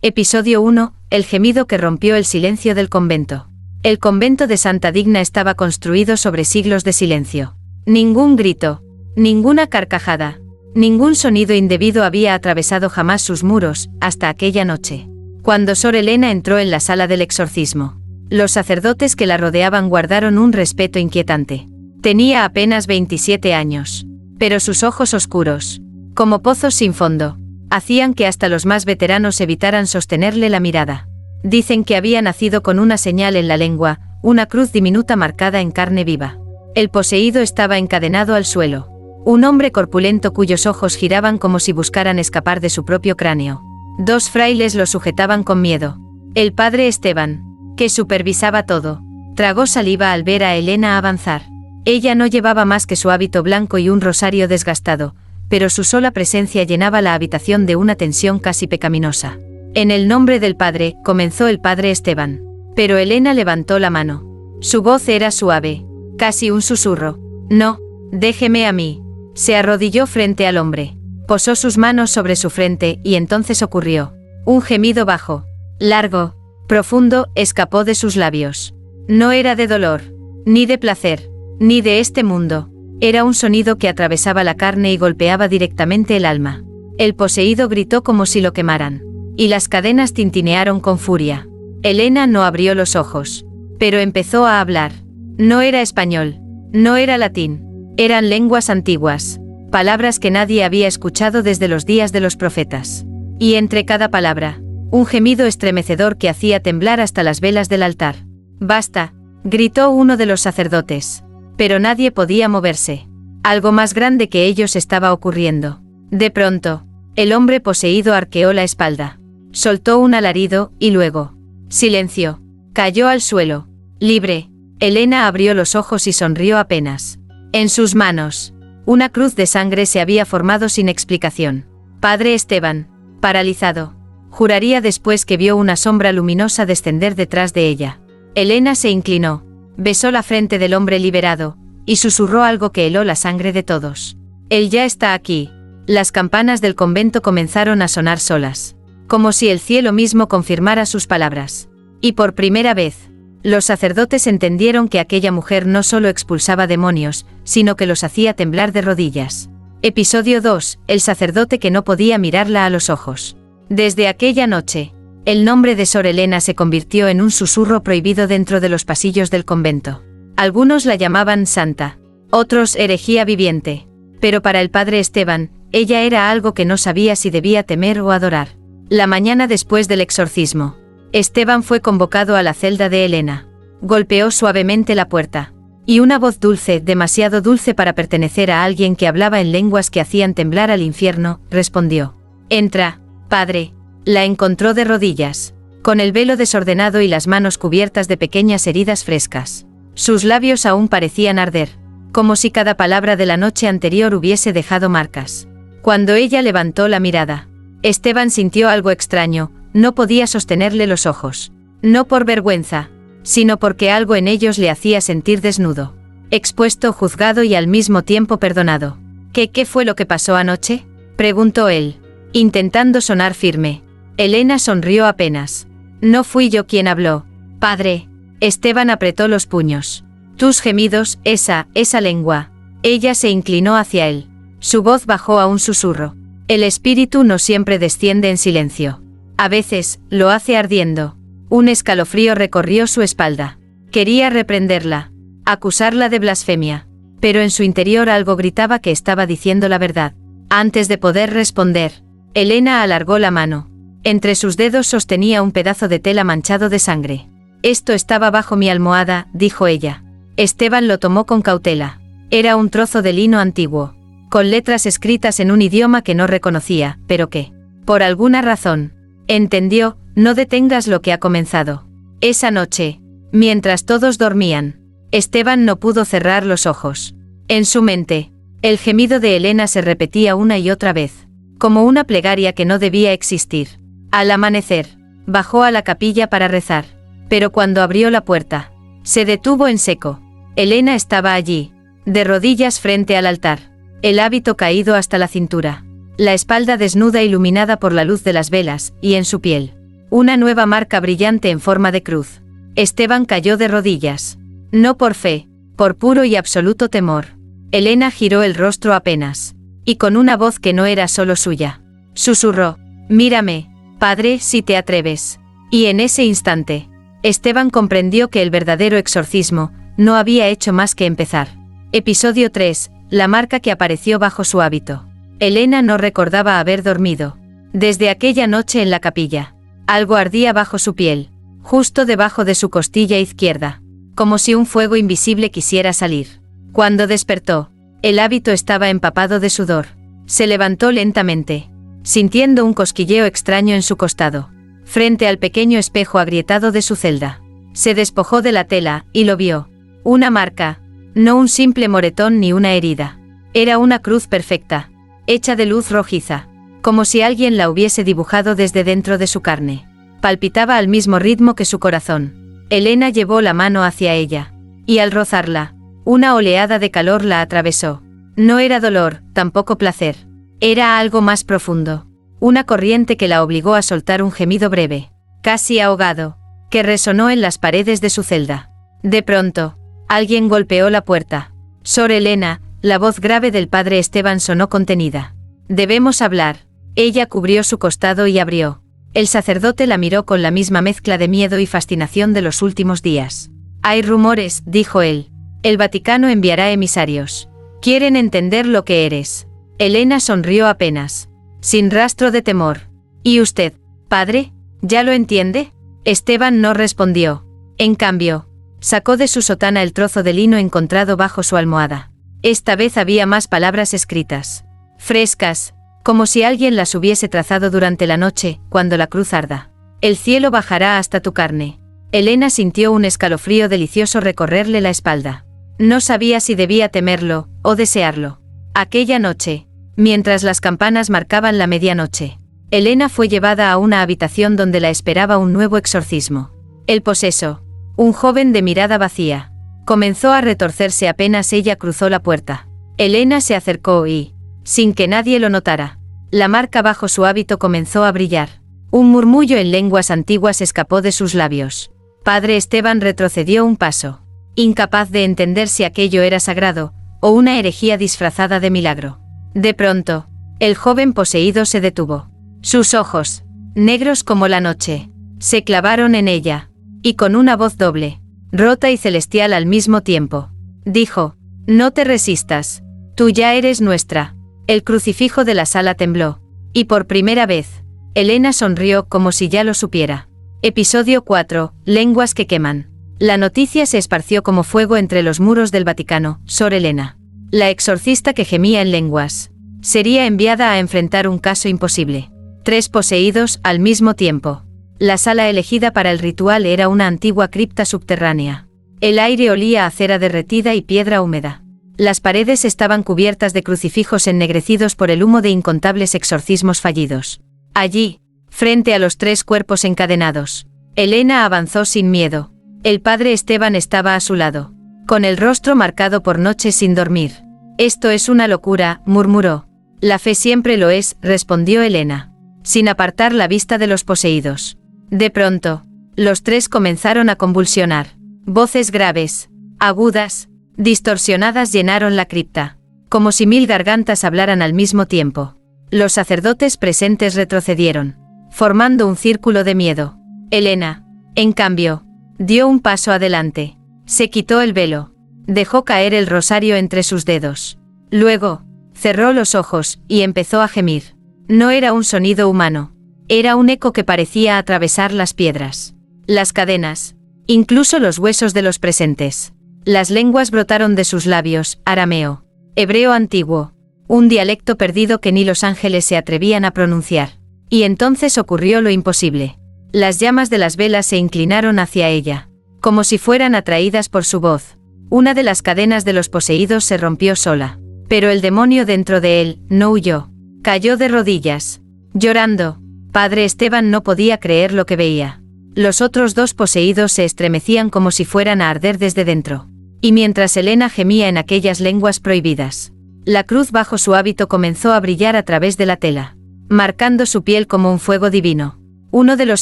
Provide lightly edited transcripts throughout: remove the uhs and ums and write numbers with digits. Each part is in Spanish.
Episodio 1. El gemido que rompió el silencio del convento. El convento de Santa Digna estaba construido sobre siglos de silencio. Ningún grito, ninguna carcajada, ningún sonido indebido había atravesado jamás sus muros, hasta aquella noche. Cuando Sor Elena entró en la sala del exorcismo, los sacerdotes que la rodeaban guardaron un respeto inquietante. Tenía apenas 27 años, pero sus ojos oscuros, como pozos sin fondo, hacían que hasta los más veteranos evitaran sostenerle la mirada. Dicen que había nacido con una señal en la lengua, una cruz diminuta marcada en carne viva. El poseído estaba encadenado al suelo. Un hombre corpulento cuyos ojos giraban como si buscaran escapar de su propio cráneo. Dos frailes lo sujetaban con miedo. El padre Esteban, que supervisaba todo, tragó saliva al ver a Elena avanzar. Ella no llevaba más que su hábito blanco y un rosario desgastado, pero su sola presencia llenaba la habitación de una tensión casi pecaminosa. En el nombre del Padre, comenzó el padre Esteban. Pero Elena levantó la mano. Su voz era suave, casi un susurro. No, déjeme a mí. Se arrodilló frente al hombre. Posó sus manos sobre su frente y entonces ocurrió. Un gemido bajo, largo, profundo, escapó de sus labios. No era de dolor, ni de placer, ni de este mundo. Era un sonido que atravesaba la carne y golpeaba directamente el alma. El poseído gritó como si lo quemaran. Y las cadenas tintinearon con furia. Elena no abrió los ojos. Pero empezó a hablar. No era español. No era latín. Eran lenguas antiguas. Palabras que nadie había escuchado desde los días de los profetas. Y entre cada palabra, un gemido estremecedor que hacía temblar hasta las velas del altar. «Basta», gritó uno de los sacerdotes. Pero nadie podía moverse. Algo más grande que ellos estaba ocurriendo. De pronto, el hombre poseído arqueó la espalda. Soltó un alarido, y luego, silencio. Cayó al suelo. Libre. Elena abrió los ojos y sonrió apenas. En sus manos, una cruz de sangre se había formado sin explicación. Padre Esteban, paralizado, juraría después que vio una sombra luminosa descender detrás de ella. Elena se inclinó. Besó la frente del hombre liberado, y susurró algo que heló la sangre de todos. Él ya está aquí. Las campanas del convento comenzaron a sonar solas, como si el cielo mismo confirmara sus palabras. Y por primera vez, los sacerdotes entendieron que aquella mujer no solo expulsaba demonios, sino que los hacía temblar de rodillas. Episodio 2. El sacerdote que no podía mirarla a los ojos. Desde aquella noche, el nombre de Sor Elena se convirtió en un susurro prohibido dentro de los pasillos del convento. Algunos la llamaban santa, otros herejía viviente. Pero para el padre Esteban, ella era algo que no sabía si debía temer o adorar. La mañana después del exorcismo, Esteban fue convocado a la celda de Elena. Golpeó suavemente la puerta. Y una voz dulce, demasiado dulce para pertenecer a alguien que hablaba en lenguas que hacían temblar al infierno, respondió. «Entra, padre». La encontró de rodillas, con el velo desordenado y las manos cubiertas de pequeñas heridas frescas. Sus labios aún parecían arder, como si cada palabra de la noche anterior hubiese dejado marcas. Cuando ella levantó la mirada, Esteban sintió algo extraño, no podía sostenerle los ojos. No por vergüenza, sino porque algo en ellos le hacía sentir desnudo, expuesto, juzgado y al mismo tiempo perdonado. ¿Qué fue lo que pasó anoche?», preguntó él, intentando sonar firme. Elena sonrió apenas. «No fui yo quien habló, padre». Esteban apretó los puños. «Tus gemidos, esa lengua». Ella se inclinó hacia él. Su voz bajó a un susurro. «El espíritu no siempre desciende en silencio. A veces, lo hace ardiendo». Un escalofrío recorrió su espalda. Quería reprenderla, acusarla de blasfemia. Pero en su interior algo gritaba que estaba diciendo la verdad. Antes de poder responder, Elena alargó la mano. Entre sus dedos sostenía un pedazo de tela manchado de sangre. «Esto estaba bajo mi almohada», dijo ella. Esteban lo tomó con cautela. Era un trozo de lino antiguo, con letras escritas en un idioma que no reconocía, pero que, por alguna razón, entendió. «No detengas lo que ha comenzado». Esa noche, mientras todos dormían, Esteban no pudo cerrar los ojos. En su mente, el gemido de Elena se repetía una y otra vez, como una plegaria que no debía existir. Al amanecer, bajó a la capilla para rezar, pero cuando abrió la puerta, se detuvo en seco. Elena estaba allí, de rodillas frente al altar, el hábito caído hasta la cintura, la espalda desnuda iluminada por la luz de las velas, y en su piel, Una nueva marca brillante en forma de cruz. Esteban cayó de rodillas. No por fe, por puro y absoluto temor. Elena giró el rostro apenas. Y con una voz que no era solo suya. Susurró: «Mírame, padre, si te atreves». Y en ese instante, Esteban comprendió que el verdadero exorcismo no había hecho más que empezar. Episodio 3. La marca que apareció bajo su hábito. Elena no recordaba haber dormido. Desde aquella noche en la capilla. Algo ardía bajo su piel, justo debajo de su costilla izquierda, como si un fuego invisible quisiera salir. Cuando despertó, el hábito estaba empapado de sudor. Se levantó lentamente, sintiendo un cosquilleo extraño en su costado, frente al pequeño espejo agrietado de su celda. Se despojó de la tela, y lo vio. Una marca, no un simple moretón ni una herida. Era una cruz perfecta, hecha de luz rojiza, como si alguien la hubiese dibujado desde dentro de su carne. Palpitaba al mismo ritmo que su corazón. Elena llevó la mano hacia ella, y al rozarla, una oleada de calor la atravesó. No era dolor, tampoco placer. Era algo más profundo. Una corriente que la obligó a soltar un gemido breve, casi ahogado, que resonó en las paredes de su celda. De pronto, alguien golpeó la puerta. «Sor Elena», la voz grave del padre Esteban sonó contenida. «Debemos hablar». Ella cubrió su costado y abrió. El sacerdote la miró con la misma mezcla de miedo y fascinación de los últimos días. «Hay rumores», dijo él. «El Vaticano enviará emisarios. Quieren entender lo que eres». Elena sonrió apenas, sin rastro de temor. «¿Y usted, padre? ¿Ya lo entiende?» Esteban no respondió. En cambio, sacó de su sotana el trozo de lino encontrado bajo su almohada. Esta vez había más palabras escritas. Frescas, como si alguien las hubiese trazado durante la noche, cuando la cruz arda. «El cielo bajará hasta tu carne». Elena sintió un escalofrío delicioso recorrerle la espalda. No sabía si debía temerlo, o desearlo. Aquella noche, mientras las campanas marcaban la medianoche, Elena fue llevada a una habitación donde la esperaba un nuevo exorcismo. El poseso, un joven de mirada vacía, comenzó a retorcerse apenas ella cruzó la puerta. Elena se acercó y, sin que nadie lo notara, la marca bajo su hábito comenzó a brillar. Un murmullo en lenguas antiguas escapó de sus labios. Padre Esteban retrocedió un paso, incapaz de entender si aquello era sagrado, o una herejía disfrazada de milagro. De pronto, el joven poseído se detuvo. Sus ojos, negros como la noche, se clavaron en ella, y con una voz doble, rota y celestial al mismo tiempo, dijo: «No te resistas, tú ya eres nuestra». El crucifijo de la sala tembló, y por primera vez, Elena sonrió como si ya lo supiera. Episodio 4. Lenguas que queman. La noticia se esparció como fuego entre los muros del Vaticano. Sor Elena, la exorcista que gemía en lenguas, sería enviada a enfrentar un caso imposible. 3 poseídos al mismo tiempo. La sala elegida para el ritual era una antigua cripta subterránea. El aire olía a cera derretida y piedra húmeda. Las paredes estaban cubiertas de crucifijos ennegrecidos por el humo de incontables exorcismos fallidos. Allí, frente a los 3 cuerpos encadenados, Elena avanzó sin miedo. El padre Esteban estaba a su lado, con el rostro marcado por noches sin dormir. «Esto es una locura», murmuró. «La fe siempre lo es», respondió Elena, sin apartar la vista de los poseídos. De pronto, los 3 comenzaron a convulsionar. Voces graves, agudas, distorsionadas llenaron la cripta, como si 1000 gargantas hablaran al mismo tiempo. Los sacerdotes presentes retrocedieron, formando un círculo de miedo. Elena, en cambio, dio un paso adelante. Se quitó el velo, dejó caer el rosario entre sus dedos. Luego, cerró los ojos y empezó a gemir. No era un sonido humano, era un eco que parecía atravesar las piedras, las cadenas, incluso los huesos de los presentes. Las lenguas brotaron de sus labios: arameo, hebreo antiguo, un dialecto perdido que ni los ángeles se atrevían a pronunciar. Y entonces ocurrió lo imposible. Las llamas de las velas se inclinaron hacia ella, como si fueran atraídas por su voz. Una de las cadenas de los poseídos se rompió sola, pero el demonio dentro de él no huyó. Cayó de rodillas, llorando. Padre Esteban no podía creer lo que veía. Los otros 2 poseídos se estremecían como si fueran a arder desde dentro. Y mientras Elena gemía en aquellas lenguas prohibidas, la cruz bajo su hábito comenzó a brillar a través de la tela, marcando su piel como un fuego divino. Uno de los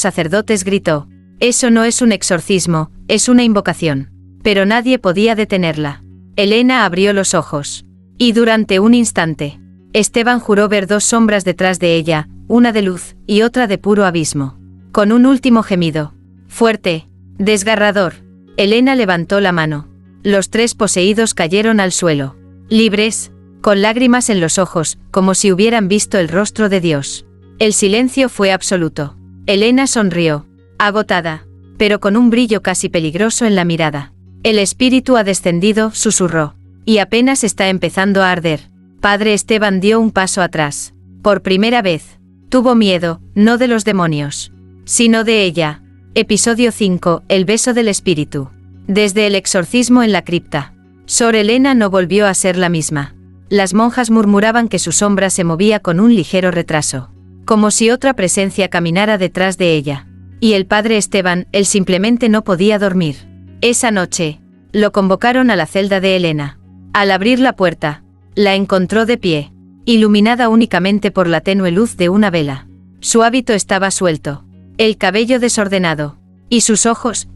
sacerdotes gritó: «Eso no es un exorcismo, es una invocación». Pero nadie podía detenerla. Elena abrió los ojos. Y durante un instante, Esteban juró ver dos sombras detrás de ella, una de luz y otra de puro abismo. Con un último gemido, fuerte, desgarrador, Elena levantó la mano. Los tres poseídos cayeron al suelo, libres, con lágrimas en los ojos, como si hubieran visto el rostro de Dios. El silencio fue absoluto. Elena sonrió, agotada, pero con un brillo casi peligroso en la mirada. «El espíritu ha descendido», susurró. «Y apenas está empezando a arder». Padre Esteban dio un paso atrás. Por primera vez, tuvo miedo, no de los demonios, sino de ella. Episodio 5, el beso del espíritu. Desde el exorcismo en la cripta, Sor Elena no volvió a ser la misma. Las monjas murmuraban que su sombra se movía con un ligero retraso, como si otra presencia caminara detrás de ella. Y el padre Esteban, él simplemente no podía dormir. Esa noche, lo convocaron a la celda de Elena. Al abrir la puerta, la encontró de pie, iluminada únicamente por la tenue luz de una vela. Su hábito estaba suelto, el cabello desordenado, y sus ojos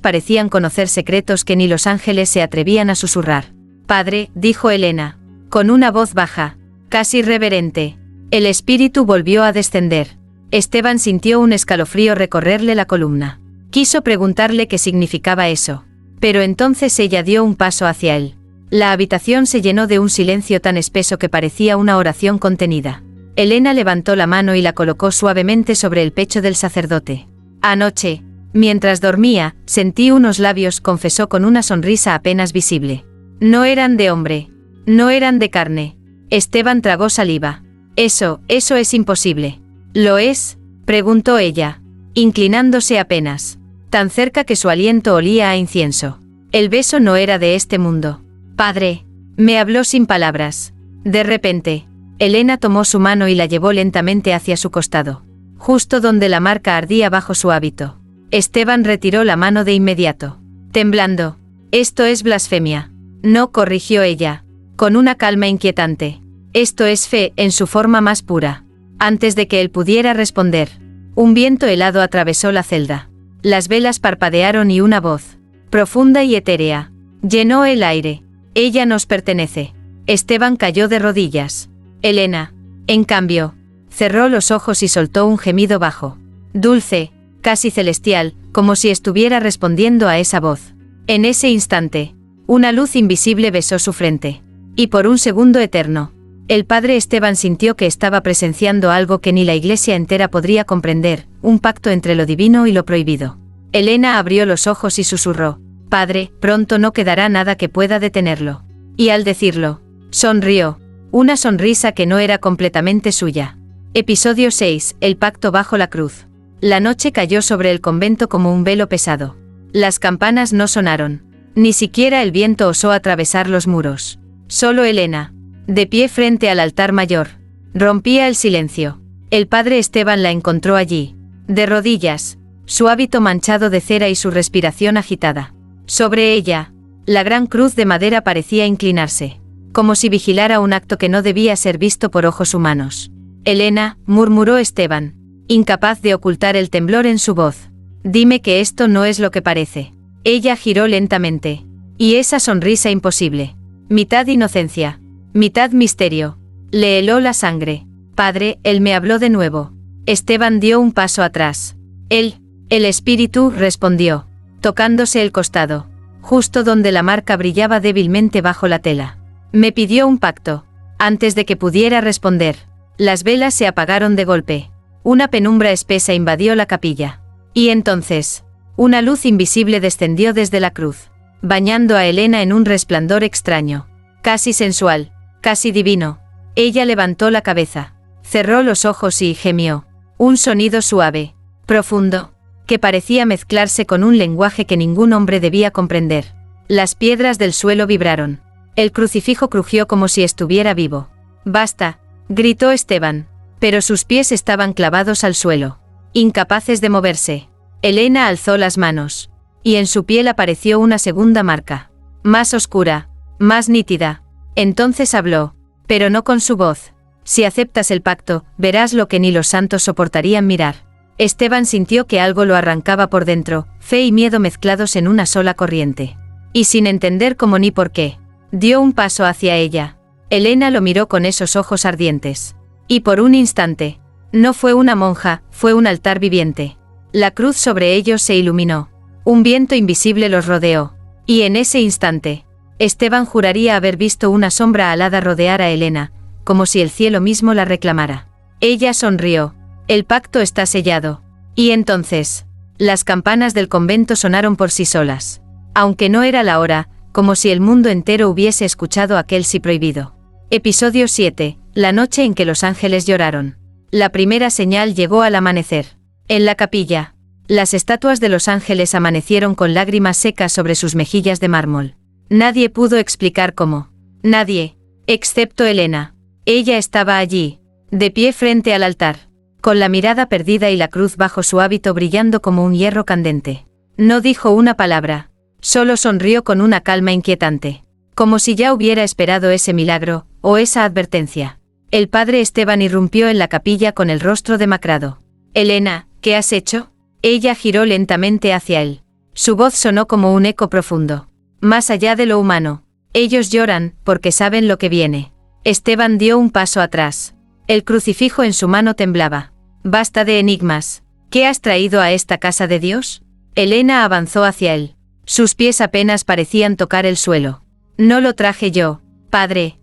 parecían conocer secretos que ni los ángeles se atrevían a susurrar. «Padre», dijo Elena, con una voz baja, casi reverente. El espíritu volvió a descender. Esteban sintió un escalofrío recorrerle la columna. Quiso preguntarle qué significaba eso, pero entonces ella dio un paso hacia él. La habitación se llenó de un silencio tan espeso que parecía una oración contenida. Elena levantó la mano y la colocó suavemente sobre el pecho del sacerdote. «Anoche, mientras dormía, sentí unos labios», confesó con una sonrisa apenas visible. «No eran de hombre, no eran de carne». Esteban tragó saliva. Eso es imposible». «¿Lo es?», preguntó ella, inclinándose apenas, tan cerca que su aliento olía a incienso. «El beso no era de este mundo. Padre», me habló sin palabras. De repente, Elena tomó su mano y la llevó lentamente hacia su costado, justo donde la marca ardía bajo su hábito. Esteban retiró la mano de inmediato, temblando. «Esto es blasfemia». «No», corrigió ella, con una calma inquietante. «Esto es fe en su forma más pura». Antes de que él pudiera responder, un viento helado atravesó la celda. Las velas parpadearon y una voz, profunda y etérea, llenó el aire. «Ella nos pertenece». Esteban cayó de rodillas. Elena, en cambio, cerró los ojos y soltó un gemido bajo, dulce, casi celestial, como si estuviera respondiendo a esa voz. En ese instante, una luz invisible besó su frente. Y por un segundo eterno, el padre Esteban sintió que estaba presenciando algo que ni la iglesia entera podría comprender, un pacto entre lo divino y lo prohibido. Elena abrió los ojos y susurró: «Padre, pronto no quedará nada que pueda detenerlo». Y al decirlo, sonrió, una sonrisa que no era completamente suya. Episodio 6, el pacto bajo la cruz. La noche cayó sobre el convento como un velo pesado. Las campanas no sonaron. Ni siquiera el viento osó atravesar los muros. Solo Elena, de pie frente al altar mayor, rompía el silencio. El padre Esteban la encontró allí, de rodillas, su hábito manchado de cera y su respiración agitada. Sobre ella, la gran cruz de madera parecía inclinarse, como si vigilara un acto que no debía ser visto por ojos humanos. «Elena», murmuró Esteban, incapaz de ocultar el temblor en su voz, «dime que esto no es lo que parece». Ella giró lentamente. Y esa sonrisa imposible, mitad inocencia, mitad misterio, le heló la sangre. «Padre», él me habló de nuevo. Esteban dio un paso atrás. «El espíritu», respondió, tocándose el costado, justo donde la marca brillaba débilmente bajo la tela. «Me pidió un pacto». Antes de que pudiera responder, las velas se apagaron de golpe. Una penumbra espesa invadió la capilla. Y entonces, una luz invisible descendió desde la cruz, bañando a Elena en un resplandor extraño, casi sensual, casi divino. Ella levantó la cabeza, cerró los ojos y gemió. Un sonido suave, profundo, que parecía mezclarse con un lenguaje que ningún hombre debía comprender. Las piedras del suelo vibraron. El crucifijo crujió como si estuviera vivo. «Basta», gritó Esteban, pero sus pies estaban clavados al suelo, incapaces de moverse. Elena alzó las manos, y en su piel apareció una segunda marca, más oscura, más nítida. Entonces habló, pero no con su voz. «Si aceptas el pacto, verás lo que ni los santos soportarían mirar». Esteban sintió que algo lo arrancaba por dentro, fe y miedo mezclados en una sola corriente. Y sin entender cómo ni por qué, dio un paso hacia ella. Elena lo miró con esos ojos ardientes. Y por un instante, no fue una monja, fue un altar viviente. La cruz sobre ellos se iluminó. Un viento invisible los rodeó. Y en ese instante, Esteban juraría haber visto una sombra alada rodear a Elena, como si el cielo mismo la reclamara. Ella sonrió. El pacto está sellado. Y entonces, las campanas del convento sonaron por sí solas. Aunque no era la hora, como si el mundo entero hubiese escuchado aquel sí prohibido. Episodio 7. La noche en que los ángeles lloraron. La primera señal llegó al amanecer. En la capilla, las estatuas de los ángeles amanecieron con lágrimas secas sobre sus mejillas de mármol. Nadie pudo explicar cómo. Nadie, excepto Elena. Ella estaba allí, de pie frente al altar, con la mirada perdida y la cruz bajo su hábito brillando como un hierro candente. No dijo una palabra, solo sonrió con una calma inquietante, como si ya hubiera esperado ese milagro, o esa advertencia. El padre Esteban irrumpió en la capilla con el rostro demacrado. «Elena, ¿qué has hecho?». Ella giró lentamente hacia él. Su voz sonó como un eco profundo. «Más allá de lo humano. Ellos lloran, porque saben lo que viene». Esteban dio un paso atrás. El crucifijo en su mano temblaba. «Basta de enigmas. ¿Qué has traído a esta casa de Dios?». Elena avanzó hacia él. Sus pies apenas parecían tocar el suelo. «No lo traje yo, padre.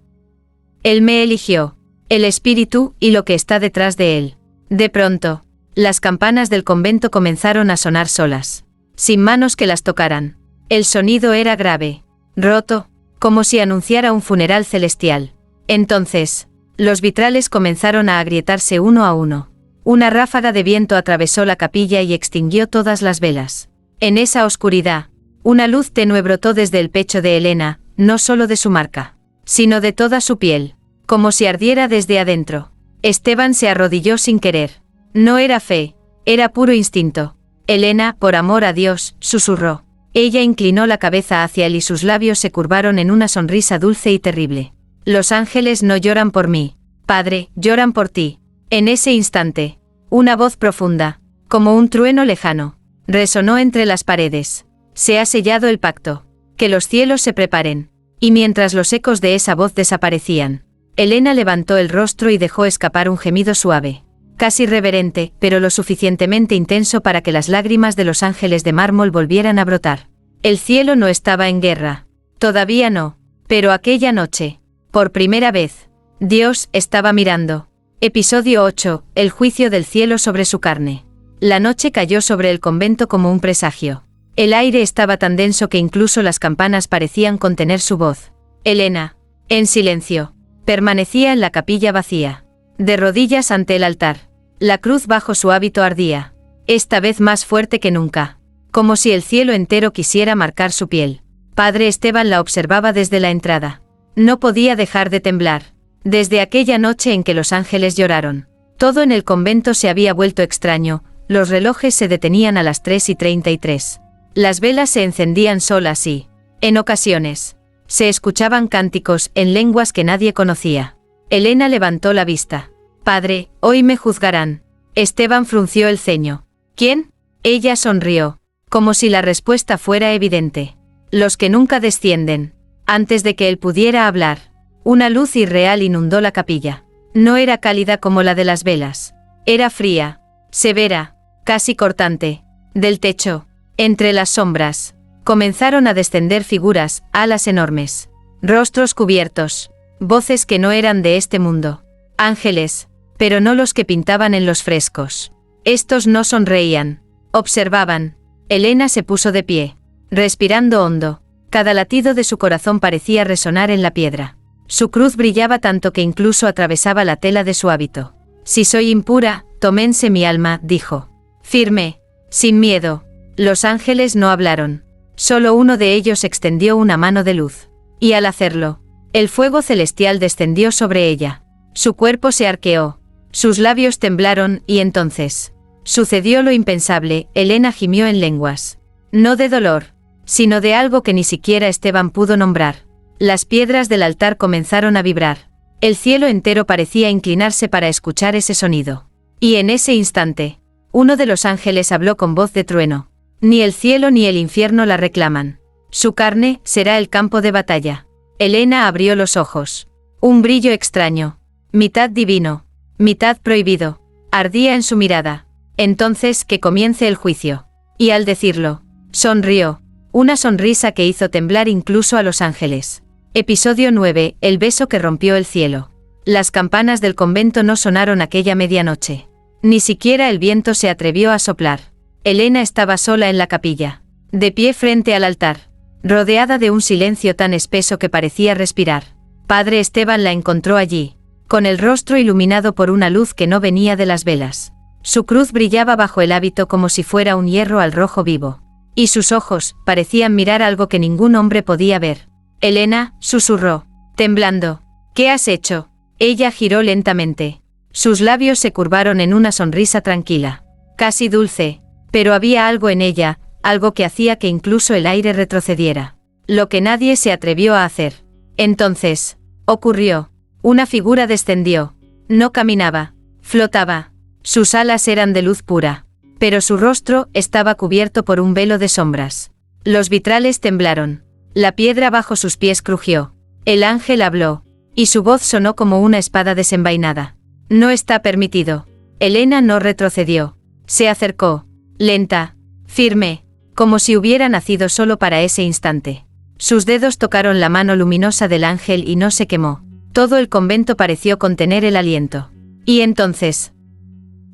Él me eligió. El espíritu y lo que está detrás de él». De pronto, las campanas del convento comenzaron a sonar solas, sin manos que las tocaran. El sonido era grave, roto, como si anunciara un funeral celestial. Entonces, los vitrales comenzaron a agrietarse uno a uno. Una ráfaga de viento atravesó la capilla y extinguió todas las velas. En esa oscuridad, una luz tenue brotó desde el pecho de Elena, no solo de su marca, sino de toda su piel, como si ardiera desde adentro. Esteban se arrodilló sin querer. No era fe, era puro instinto. «Elena, por amor a Dios», susurró. Ella inclinó la cabeza hacia él y sus labios se curvaron en una sonrisa dulce y terrible. «Los ángeles no lloran por mí, padre, lloran por ti». En ese instante, una voz profunda, como un trueno lejano, resonó entre las paredes. «Se ha sellado el pacto. Que los cielos se preparen». Y mientras los ecos de esa voz desaparecían, Elena levantó el rostro y dejó escapar un gemido suave, casi reverente, pero lo suficientemente intenso para que las lágrimas de los ángeles de mármol volvieran a brotar. El cielo no estaba en guerra. Todavía no. Pero aquella noche, por primera vez, Dios estaba mirando. Episodio 8. El juicio del cielo sobre su carne. La noche cayó sobre el convento como un presagio. El aire estaba tan denso que incluso las campanas parecían contener su voz. Elena, en silencio, permanecía en la capilla vacía, de rodillas ante el altar. La cruz bajo su hábito ardía, esta vez más fuerte que nunca, como si el cielo entero quisiera marcar su piel. Padre Esteban la observaba desde la entrada. No podía dejar de temblar. Desde aquella noche en que los ángeles lloraron, todo en el convento se había vuelto extraño. Los relojes se detenían a las 3:33. Las velas se encendían solas y, en ocasiones, se escuchaban cánticos en lenguas que nadie conocía. Elena levantó la vista. «Padre, hoy me juzgarán». Esteban frunció el ceño. «¿Quién?». Ella sonrió, como si la respuesta fuera evidente. «Los que nunca descienden». Antes de que él pudiera hablar, una luz irreal inundó la capilla. No era cálida como la de las velas. Era fría, severa, casi cortante. Del techo, entre las sombras, comenzaron a descender figuras, alas enormes, rostros cubiertos, voces que no eran de este mundo. Ángeles, pero no los que pintaban en los frescos. Estos no sonreían, observaban. Elena se puso de pie, respirando hondo. Cada latido de su corazón parecía resonar en la piedra. Su cruz brillaba tanto que incluso atravesaba la tela de su hábito. «Si soy impura, tómense mi alma», dijo. Firme, sin miedo. Los ángeles no hablaron. Solo uno de ellos extendió una mano de luz. Y al hacerlo, el fuego celestial descendió sobre ella. Su cuerpo se arqueó. Sus labios temblaron y entonces sucedió lo impensable. Elena gimió en lenguas. No de dolor, sino de algo que ni siquiera Esteban pudo nombrar. Las piedras del altar comenzaron a vibrar. El cielo entero parecía inclinarse para escuchar ese sonido. Y en ese instante, Uno de los ángeles habló con voz de trueno. Ni el cielo ni el infierno la reclaman. Su carne será el campo de batalla. Elena abrió los ojos. Un brillo extraño, mitad divino, mitad prohibido, ardía en su mirada. Entonces que comience el juicio. Y al decirlo, sonrió. Una sonrisa que hizo temblar incluso a los ángeles. Episodio 9. El beso que rompió el cielo. Las campanas del convento no sonaron aquella medianoche. Ni siquiera el viento se atrevió a soplar. Elena estaba sola en la capilla, de pie frente al altar, rodeada de un silencio tan espeso que parecía respirar. Padre Esteban la encontró allí, con el rostro iluminado por una luz que no venía de las velas. Su cruz brillaba bajo el hábito como si fuera un hierro al rojo vivo. Y sus ojos parecían mirar algo que ningún hombre podía ver. Elena, susurró, temblando. ¿Qué has hecho? Ella giró lentamente. Sus labios se curvaron en una sonrisa tranquila, casi dulce, pero había algo en ella, algo que hacía que incluso el aire retrocediera. Lo que nadie se atrevió a hacer. Entonces, ocurrió. Una figura descendió. No caminaba, flotaba. Sus alas eran de luz pura, pero su rostro estaba cubierto por un velo de sombras. Los vitrales temblaron. La piedra bajo sus pies crujió. El ángel habló, y su voz sonó como una espada desenvainada. No está permitido. Elena no retrocedió. Se acercó, lenta, firme, como si hubiera nacido solo para ese instante. Sus dedos tocaron la mano luminosa del ángel y no se quemó. Todo el convento pareció contener el aliento. Y entonces,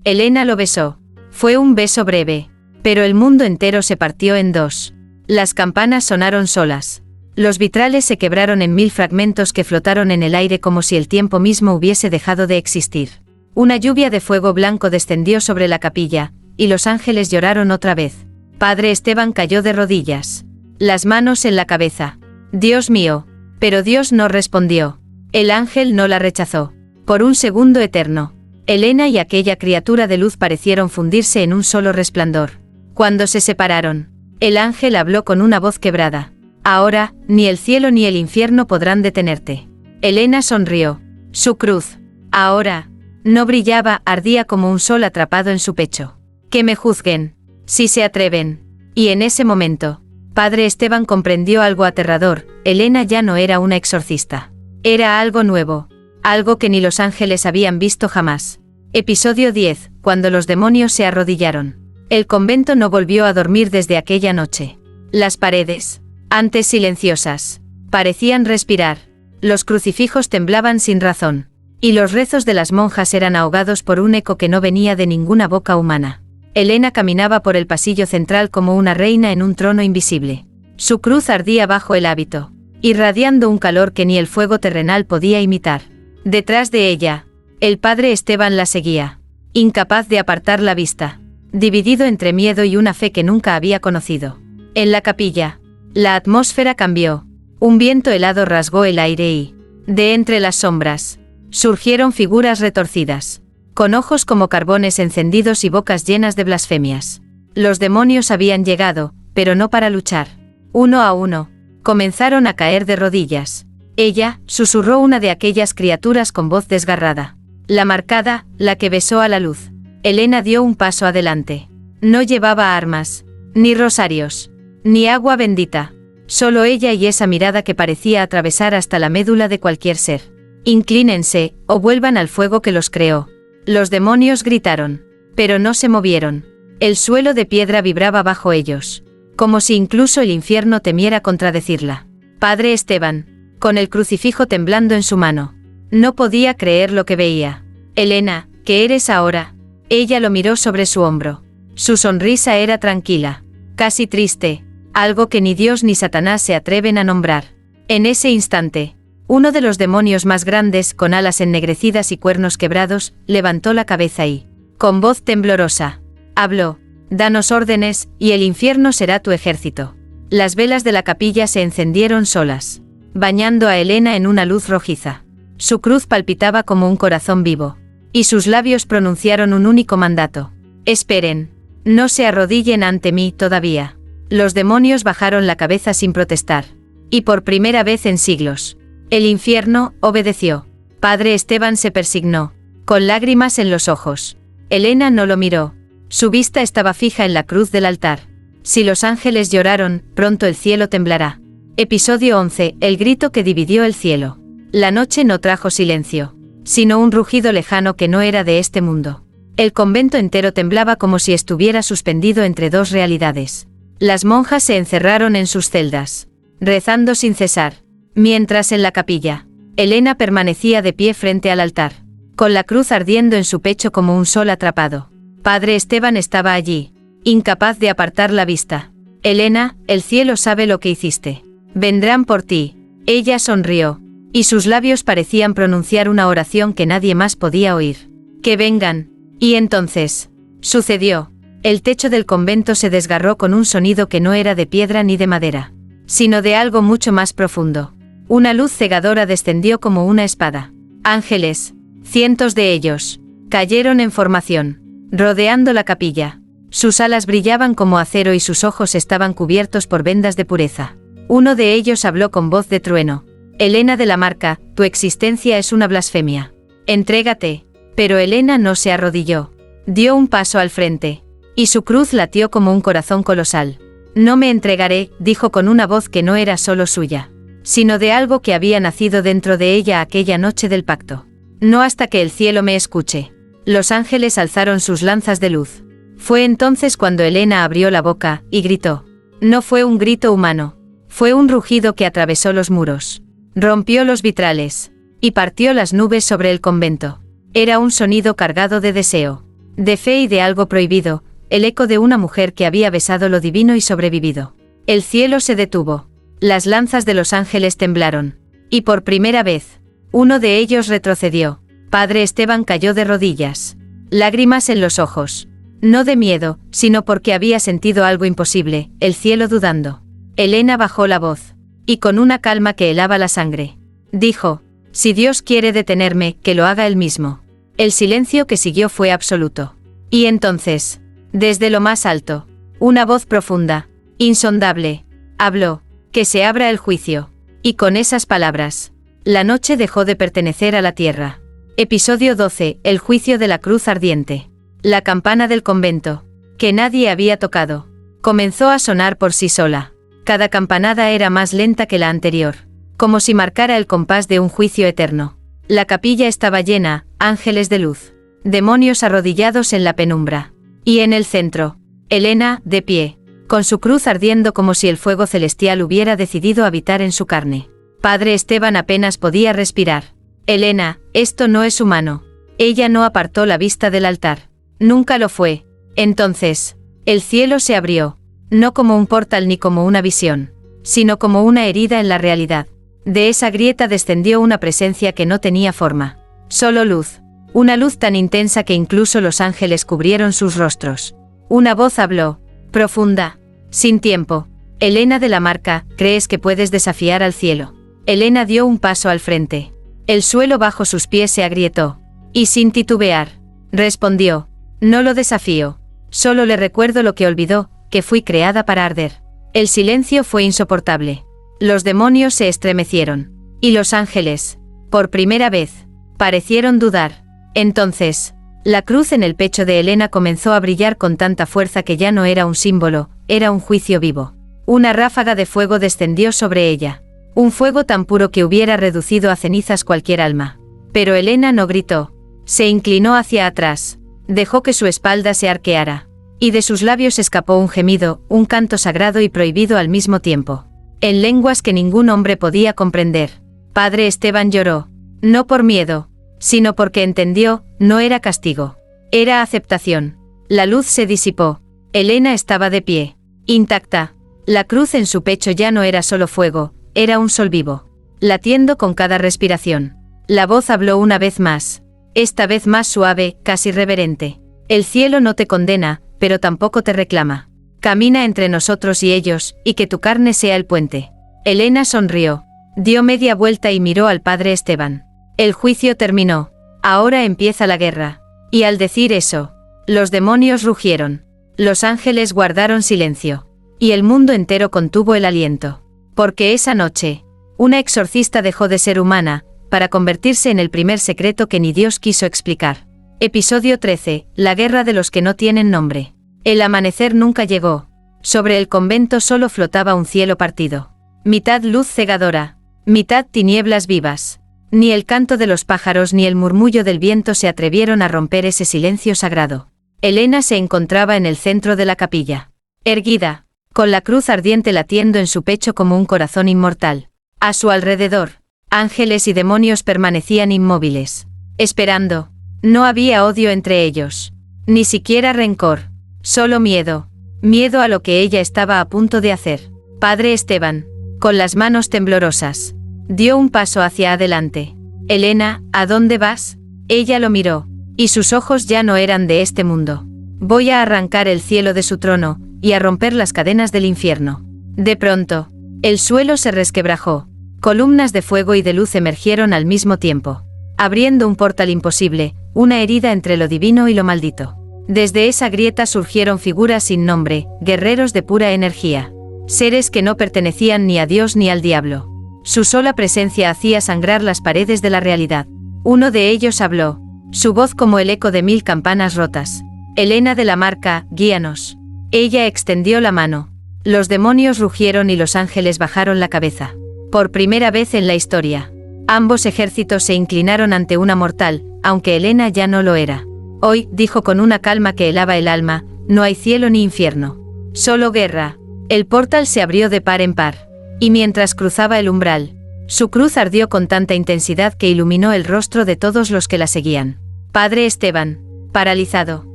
Elena lo besó. Fue un beso breve, pero el mundo entero se partió en dos. Las campanas sonaron solas. Los vitrales se quebraron en 1000 fragmentos que flotaron en el aire como si el tiempo mismo hubiese dejado de existir. Una lluvia de fuego blanco descendió sobre la capilla, y los ángeles lloraron otra vez. Padre Esteban cayó de rodillas, las manos en la cabeza. Dios mío, pero Dios no respondió. El ángel no la rechazó. Por un segundo eterno, Elena y aquella criatura de luz parecieron fundirse en un solo resplandor. Cuando se separaron, el ángel habló con una voz quebrada. Ahora, ni el cielo ni el infierno podrán detenerte. Elena sonrió. Su cruz, ahora, no brillaba, ardía como un sol atrapado en su pecho. Que me juzguen, si se atreven. Y en ese momento, Padre Esteban comprendió algo aterrador. Elena ya no era una exorcista. Era algo nuevo, algo que ni los ángeles habían visto jamás. Episodio 10. Cuando los demonios se arrodillaron. El convento no volvió a dormir desde aquella noche. Las paredes, antes silenciosas, parecían respirar. Los crucifijos temblaban sin razón. Y los rezos de las monjas eran ahogados por un eco que no venía de ninguna boca humana. Elena caminaba por el pasillo central como una reina en un trono invisible. Su cruz ardía bajo el hábito, irradiando un calor que ni el fuego terrenal podía imitar. Detrás de ella, el padre Esteban la seguía, incapaz de apartar la vista, dividido entre miedo y una fe que nunca había conocido. En la capilla, la atmósfera cambió. Un viento helado rasgó el aire y, de entre las sombras, surgieron figuras retorcidas, con ojos como carbones encendidos y bocas llenas de blasfemias. Los demonios habían llegado, pero no para luchar. Uno a uno, comenzaron a caer de rodillas. Ella, susurró una de aquellas criaturas con voz desgarrada. La marcada, la que besó a la luz. Elena dio un paso adelante. No llevaba armas, ni rosarios, ni agua bendita. Solo ella y esa mirada que parecía atravesar hasta la médula de cualquier ser. Inclínense, o vuelvan al fuego que los creó. Los demonios gritaron, pero no se movieron. El suelo de piedra vibraba bajo ellos, como si incluso el infierno temiera contradecirla. Padre Esteban, con el crucifijo temblando en su mano, no podía creer lo que veía. Elena, ¿qué eres ahora? Ella lo miró sobre su hombro. Su sonrisa era tranquila, casi triste, algo que ni Dios ni Satanás se atreven a nombrar. En ese instante, uno de los demonios más grandes, con alas ennegrecidas y cuernos quebrados, levantó la cabeza y, con voz temblorosa, habló: «Danos órdenes, y el infierno será tu ejército». Las velas de la capilla se encendieron solas, bañando a Elena en una luz rojiza. Su cruz palpitaba como un corazón vivo, y sus labios pronunciaron un único mandato: «Esperen, no se arrodillen ante mí todavía». Los demonios bajaron la cabeza sin protestar, y por primera vez en siglos, el infierno obedeció. Padre Esteban se persignó, con lágrimas en los ojos. Elena no lo miró. Su vista estaba fija en la cruz del altar. Si los ángeles lloraron, pronto el cielo temblará. Episodio 11. El grito que dividió el cielo. La noche no trajo silencio, sino un rugido lejano que no era de este mundo. El convento entero temblaba como si estuviera suspendido entre dos realidades. Las monjas se encerraron en sus celdas, rezando sin cesar, mientras en la capilla, Elena permanecía de pie frente al altar, con la cruz ardiendo en su pecho como un sol atrapado. Padre Esteban estaba allí, incapaz de apartar la vista. Elena, el cielo sabe lo que hiciste. Vendrán por ti. Ella sonrió, y sus labios parecían pronunciar una oración que nadie más podía oír. Que vengan. Y entonces, sucedió. El techo del convento se desgarró con un sonido que no era de piedra ni de madera, sino de algo mucho más profundo. Una luz cegadora descendió como una espada. Ángeles, cientos de ellos, cayeron en formación, rodeando la capilla. Sus alas brillaban como acero y sus ojos estaban cubiertos por vendas de pureza. Uno de ellos habló con voz de trueno. Elena de la Marca, tu existencia es una blasfemia. Entrégate. Pero Elena no se arrodilló. Dio un paso al frente, y su cruz latió como un corazón colosal. No me entregaré, dijo con una voz que no era solo suya, sino de algo que había nacido dentro de ella aquella noche del pacto. No hasta que el cielo me escuche. Los ángeles alzaron sus lanzas de luz. Fue entonces cuando Elena abrió la boca, y gritó. No fue un grito humano. Fue un rugido que atravesó los muros, rompió los vitrales, y partió las nubes sobre el convento. Era un sonido cargado de deseo, de fe y de algo prohibido, el eco de una mujer que había besado lo divino y sobrevivido. El cielo se detuvo. Las lanzas de los ángeles temblaron. Y por primera vez, uno de ellos retrocedió. Padre Esteban cayó de rodillas, lágrimas en los ojos. No de miedo, sino porque había sentido algo imposible, el cielo dudando. Elena bajó la voz, y con una calma que helaba la sangre, dijo, si Dios quiere detenerme, que lo haga él mismo. El silencio que siguió fue absoluto. Y entonces, desde lo más alto, una voz profunda, insondable, habló, que se abra el juicio. Y con esas palabras, la noche dejó de pertenecer a la tierra. Episodio 12. El juicio de la cruz ardiente. La campana del convento, que nadie había tocado, comenzó a sonar por sí sola. Cada campanada era más lenta que la anterior, como si marcara el compás de un juicio eterno. La capilla estaba llena, ángeles de luz, demonios arrodillados en la penumbra. Y en el centro, Elena, de pie, con su cruz ardiendo como si el fuego celestial hubiera decidido habitar en su carne. Padre Esteban apenas podía respirar. Elena, esto no es humano. Ella no apartó la vista del altar. Nunca lo fue. Entonces, el cielo se abrió, no como un portal ni como una visión, sino como una herida en la realidad. De esa grieta descendió una presencia que no tenía forma. Solo luz. Una luz tan intensa que incluso los ángeles cubrieron sus rostros. Una voz habló, profunda, sin tiempo. Elena de la Marca, ¿crees que puedes desafiar al cielo? Elena dio un paso al frente. El suelo bajo sus pies se agrietó. Y sin titubear, respondió, no lo desafío. Solo le recuerdo lo que olvidó, que fui creada para arder. El silencio fue insoportable. Los demonios se estremecieron. Y los ángeles, por primera vez, parecieron dudar. Entonces, la cruz en el pecho de Elena comenzó a brillar con tanta fuerza que ya no era un símbolo, era un juicio vivo. Una ráfaga de fuego descendió sobre ella. Un fuego tan puro que hubiera reducido a cenizas cualquier alma. Pero Elena no gritó. Se inclinó hacia atrás. Dejó que su espalda se arqueara. Y de sus labios escapó un gemido, un canto sagrado y prohibido al mismo tiempo. En lenguas que ningún hombre podía comprender. Padre Esteban lloró. No por miedo, sino porque entendió, no era castigo. Era aceptación. La luz se disipó. Elena estaba de pie, intacta. La cruz en su pecho ya no era solo fuego, era un sol vivo, latiendo con cada respiración. La voz habló una vez más. Esta vez más suave, casi reverente. El cielo no te condena, pero tampoco te reclama. Camina entre nosotros y ellos, y que tu carne sea el puente. Elena sonrió. Dio media vuelta y miró al padre Esteban. El juicio terminó. Ahora empieza la guerra. Y al decir eso, los demonios rugieron. Los ángeles guardaron silencio. Y el mundo entero contuvo el aliento. Porque esa noche, una exorcista dejó de ser humana, para convertirse en el primer secreto que ni Dios quiso explicar. Episodio 13. La guerra de los que no tienen nombre. El amanecer nunca llegó. Sobre el convento solo flotaba un cielo partido. Mitad luz cegadora, mitad tinieblas vivas. Ni el canto de los pájaros ni el murmullo del viento se atrevieron a romper ese silencio sagrado. Elena se encontraba en el centro de la capilla. Erguida, con la cruz ardiente latiendo en su pecho como un corazón inmortal. A su alrededor, ángeles y demonios permanecían inmóviles, esperando. No había odio entre ellos, ni siquiera rencor, solo miedo. Miedo a lo que ella estaba a punto de hacer. Padre Esteban, con las manos temblorosas, dio un paso hacia adelante. Elena, ¿a dónde vas? Ella lo miró, y sus ojos ya no eran de este mundo. Voy a arrancar el cielo de su trono, y a romper las cadenas del infierno. De pronto, el suelo se resquebrajó. Columnas de fuego y de luz emergieron al mismo tiempo, abriendo un portal imposible, una herida entre lo divino y lo maldito. Desde esa grieta surgieron figuras sin nombre, guerreros de pura energía. Seres que no pertenecían ni a Dios ni al diablo. Su sola presencia hacía sangrar las paredes de la realidad. Uno de ellos habló, su voz como el eco de 1000 campanas rotas. Elena de la Marca, guíanos. Ella extendió la mano. Los demonios rugieron y los ángeles bajaron la cabeza. Por primera vez en la historia, ambos ejércitos se inclinaron ante una mortal, aunque Elena ya no lo era. Hoy, dijo con una calma que helaba el alma, no hay cielo ni infierno. Solo guerra. El portal se abrió de par en par. Y mientras cruzaba el umbral, su cruz ardió con tanta intensidad que iluminó el rostro de todos los que la seguían. Padre Esteban, paralizado,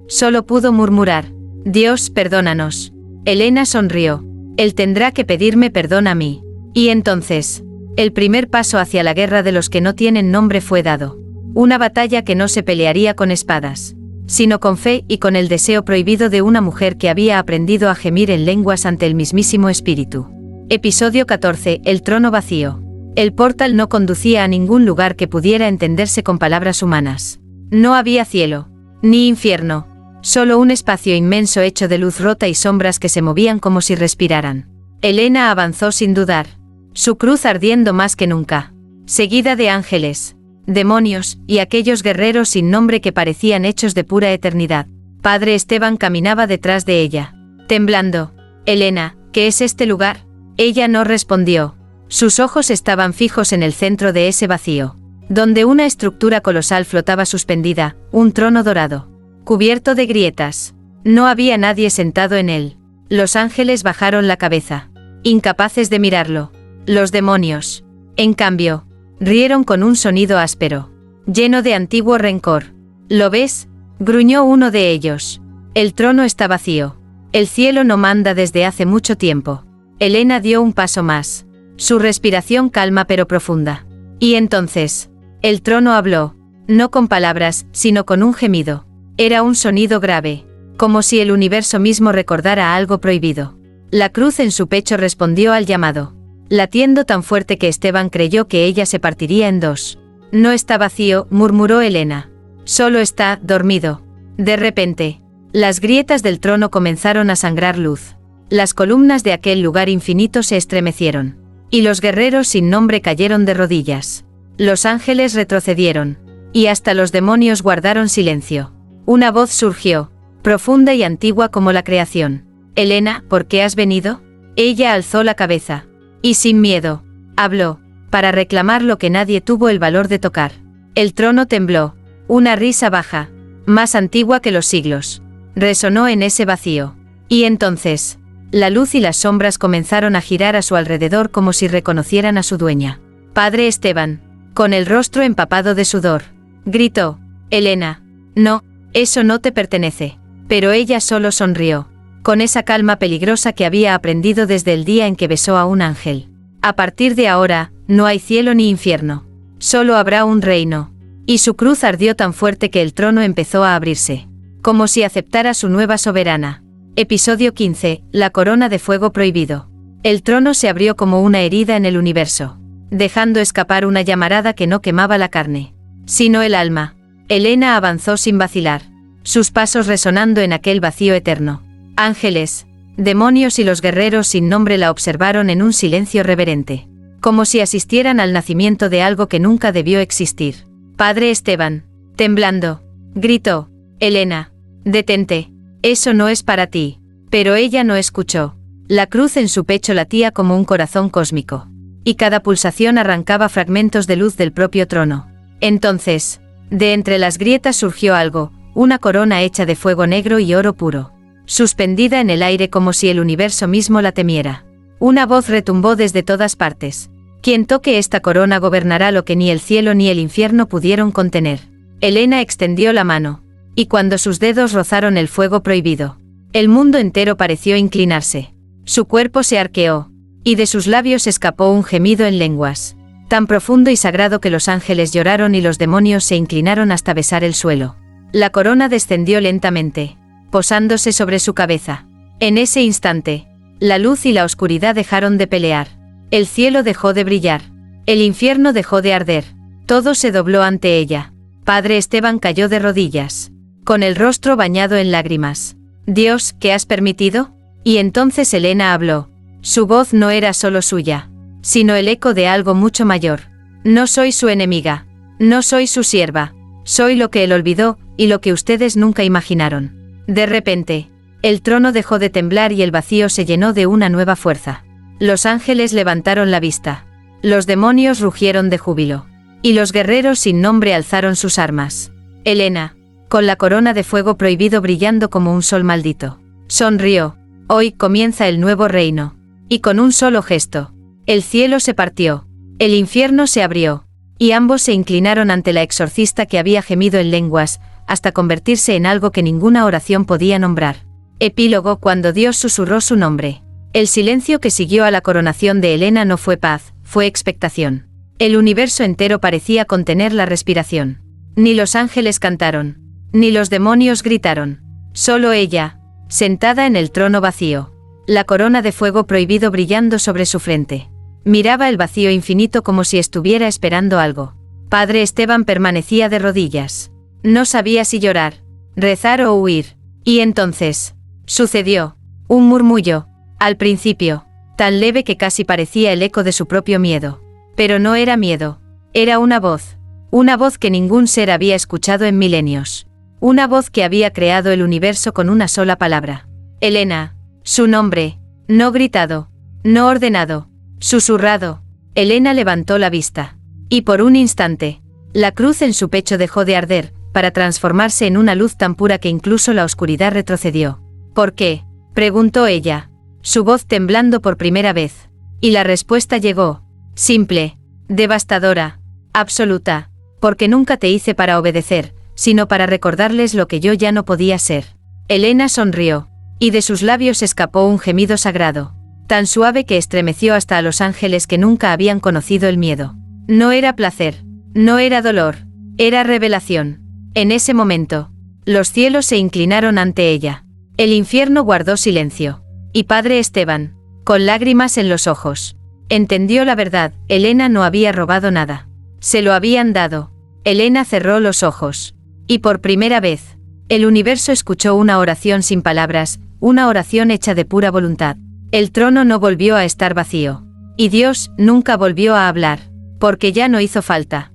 solo pudo murmurar, Dios, perdónanos. Elena sonrió. Él tendrá que pedirme perdón a mí. Y entonces, el primer paso hacia la guerra de los que no tienen nombre fue dado. Una batalla que no se pelearía con espadas, sino con fe y con el deseo prohibido de una mujer que había aprendido a gemir en lenguas ante el mismísimo espíritu. Episodio 14. El trono vacío. El portal no conducía a ningún lugar que pudiera entenderse con palabras humanas. No había cielo, ni infierno, solo un espacio inmenso hecho de luz rota y sombras que se movían como si respiraran. Elena avanzó sin dudar, su cruz ardiendo más que nunca, seguida de ángeles, demonios, y aquellos guerreros sin nombre que parecían hechos de pura eternidad. Padre Esteban caminaba detrás de ella, temblando. Elena, ¿qué es este lugar? Ella no respondió. Sus ojos estaban fijos en el centro de ese vacío, donde una estructura colosal flotaba suspendida, un trono dorado, cubierto de grietas. No había nadie sentado en él. Los ángeles bajaron la cabeza, incapaces de mirarlo. Los demonios, en cambio, rieron con un sonido áspero, lleno de antiguo rencor. ¿Lo ves?, gruñó uno de ellos. El trono está vacío. El cielo no manda desde hace mucho tiempo. Elena dio un paso más, su respiración calma pero profunda. Y entonces, el trono habló, no con palabras, sino con un gemido. Era un sonido grave, como si el universo mismo recordara algo prohibido. La cruz en su pecho respondió al llamado, latiendo tan fuerte que Esteban creyó que ella se partiría en dos. No está vacío, murmuró Elena. Solo está dormido. De repente, las grietas del trono comenzaron a sangrar luz. Las columnas de aquel lugar infinito se estremecieron, y los guerreros sin nombre cayeron de rodillas. Los ángeles retrocedieron, y hasta los demonios guardaron silencio. Una voz surgió, profunda y antigua como la creación. Elena, ¿por qué has venido? Ella alzó la cabeza, y sin miedo, habló, para reclamar lo que nadie tuvo el valor de tocar. El trono tembló, una risa baja, más antigua que los siglos, resonó en ese vacío. Y entonces, la luz y las sombras comenzaron a girar a su alrededor como si reconocieran a su dueña. Padre Esteban, con el rostro empapado de sudor, gritó, Elena, no, eso no te pertenece. Pero ella solo sonrió, con esa calma peligrosa que había aprendido desde el día en que besó a un ángel. A partir de ahora, no hay cielo ni infierno. Solo habrá un reino. Y su cruz ardió tan fuerte que el trono empezó a abrirse, como si aceptara su nueva soberana. Episodio 15. La corona de fuego prohibido. El trono se abrió como una herida en el universo, dejando escapar una llamarada que no quemaba la carne, sino el alma. Elena avanzó sin vacilar, sus pasos resonando en aquel vacío eterno. Ángeles, demonios y los guerreros sin nombre la observaron en un silencio reverente, como si asistieran al nacimiento de algo que nunca debió existir. Padre Esteban, temblando, Gritó. Elena. Detente. Eso no es para ti. Pero ella no escuchó. La cruz en su pecho latía como un corazón cósmico. Y cada pulsación arrancaba fragmentos de luz del propio trono. Entonces, de entre las grietas surgió algo, una corona hecha de fuego negro y oro puro, suspendida en el aire como si el universo mismo la temiera. Una voz retumbó desde todas partes. Quien toque esta corona gobernará lo que ni el cielo ni el infierno pudieron contener. Elena extendió la mano, y cuando sus dedos rozaron el fuego prohibido, el mundo entero pareció inclinarse. Su cuerpo se arqueó, y de sus labios escapó un gemido en lenguas, tan profundo y sagrado que los ángeles lloraron y los demonios se inclinaron hasta besar el suelo. La corona descendió lentamente, posándose sobre su cabeza. En ese instante, la luz y la oscuridad dejaron de pelear. El cielo dejó de brillar. El infierno dejó de arder. Todo se dobló ante ella. Padre Esteban cayó de rodillas, con el rostro bañado en lágrimas. Dios, ¿qué has permitido? Y entonces Elena habló. Su voz no era solo suya, sino el eco de algo mucho mayor. No soy su enemiga. No soy su sierva. Soy lo que él olvidó, y lo que ustedes nunca imaginaron. De repente, el trono dejó de temblar y el vacío se llenó de una nueva fuerza. Los ángeles levantaron la vista. Los demonios rugieron de júbilo. Y los guerreros sin nombre alzaron sus armas. Elena, con la corona de fuego prohibido brillando como un sol maldito, sonrió. Hoy comienza el nuevo reino. Y con un solo gesto, el cielo se partió. El infierno se abrió. Y ambos se inclinaron ante la exorcista que había gemido en lenguas, hasta convertirse en algo que ninguna oración podía nombrar. Epílogo. Cuando Dios susurró su nombre. El silencio que siguió a la coronación de Elena no fue paz, fue expectación. El universo entero parecía contener la respiración. Ni los ángeles cantaron, ni los demonios gritaron. Solo ella, sentada en el trono vacío, la corona de fuego prohibido brillando sobre su frente. Miraba el vacío infinito como si estuviera esperando algo. Padre Esteban permanecía de rodillas. No sabía si llorar, rezar o huir. Y entonces, sucedió. Un murmullo, al principio, tan leve que casi parecía el eco de su propio miedo. Pero no era miedo, era una voz que ningún ser había escuchado en milenios. Una voz que había creado el universo con una sola palabra. Elena, su nombre, no gritado, no ordenado, susurrado. Elena levantó la vista. Y por un instante, la cruz en su pecho dejó de arder, para transformarse en una luz tan pura que incluso la oscuridad retrocedió. ¿Por qué?, preguntó ella, su voz temblando por primera vez. Y la respuesta llegó, simple, devastadora, absoluta, porque nunca te hice para obedecer, sino para recordarles lo que yo ya no podía ser. Elena sonrió, y de sus labios escapó un gemido sagrado, tan suave que estremeció hasta a los ángeles que nunca habían conocido el miedo. No era placer, no era dolor, era revelación. En ese momento, los cielos se inclinaron ante ella. El infierno guardó silencio. Y Padre Esteban, con lágrimas en los ojos, entendió la verdad. Elena no había robado nada. Se lo habían dado. Elena cerró los ojos. Y por primera vez, el universo escuchó una oración sin palabras, una oración hecha de pura voluntad. El trono no volvió a estar vacío. Y Dios nunca volvió a hablar, porque ya no hizo falta.